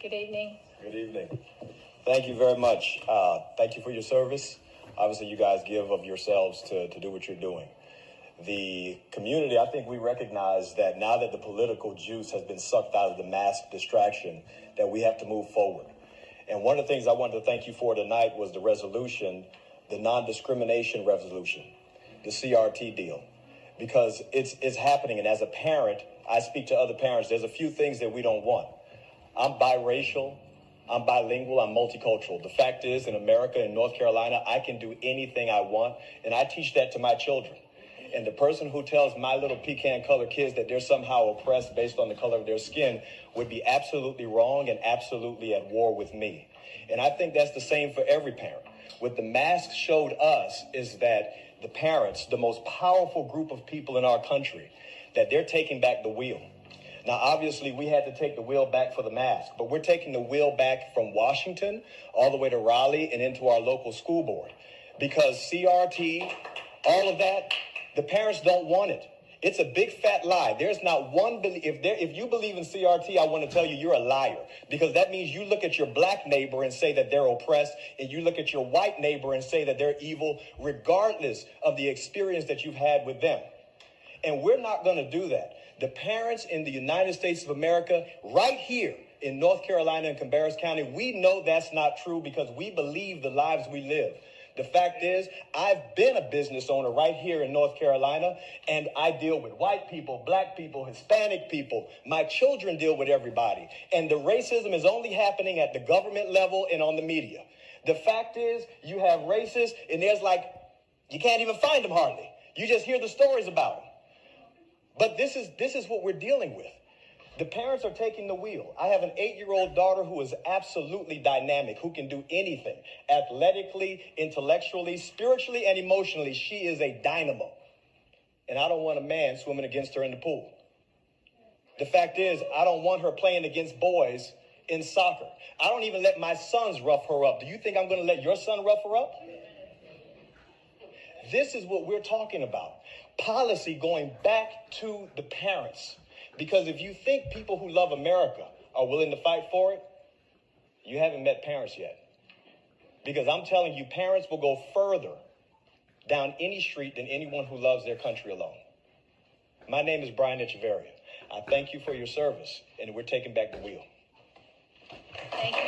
Good evening. Good evening. Thank you very much. Thank you for your service. Obviously, you guys give of yourselves to do what you're doing. The community, I think we recognize that now that the political juice has been sucked out of the mass distraction, that we have to move forward. And one of the things I wanted to thank you for tonight was the resolution, the non-discrimination resolution, the CRT deal, because it's happening. And as a parent, I speak to other parents. There's a few things that we don't want. I'm biracial. I'm bilingual. I'm multicultural. The fact is, in America, in North Carolina, I can do anything I want, and I teach that to my children. And the person who tells my little pecan-colored kids that they're somehow oppressed based on the color of their skin would be absolutely wrong and absolutely at war with me. And I think that's the same for every parent. What the mask showed us is that the parents, the most powerful group of people in our country, that they're taking back the wheel. Now, obviously, we had to take the wheel back for the mask, but we're taking the wheel back from Washington all the way to Raleigh and into our local school board. Because CRT, all of that, the parents don't want it. It's a big fat lie. There's not one, if you believe in CRT, I want to tell you you're a liar. Because that means you look at your black neighbor and say that they're oppressed, and you look at your white neighbor and say that they're evil, regardless of the experience that you've had with them. And we're not going to do that. The parents in the United States of America, right here in North Carolina and Cabarrus County, we know that's not true because we believe the lives we live. The fact is, I've been a business owner right here in North Carolina, and I deal with white people, black people, Hispanic people. My children deal with everybody. And the racism is only happening at the government level and on the media. The fact is, you have racists, and you can't even find them hardly. You just hear the stories about them. But this is what we're dealing with. The parents are taking the wheel. I have an 8-year-old daughter who is absolutely dynamic, who can do anything. Athletically, intellectually, spiritually, and emotionally, she is a dynamo. And I don't want a man swimming against her in the pool. The fact is, I don't want her playing against boys in soccer. I don't even let my sons rough her up. Do you think I'm going to let your son rough her up? This is what we're talking about. Policy going back to the parents. Because if you think people who love America are willing to fight for it, you haven't met parents yet. Because I'm telling you, parents will go further down any street than anyone who loves their country alone. My name is Brian Echevarria. I thank you for your service, and we're taking back the wheel. Thank you.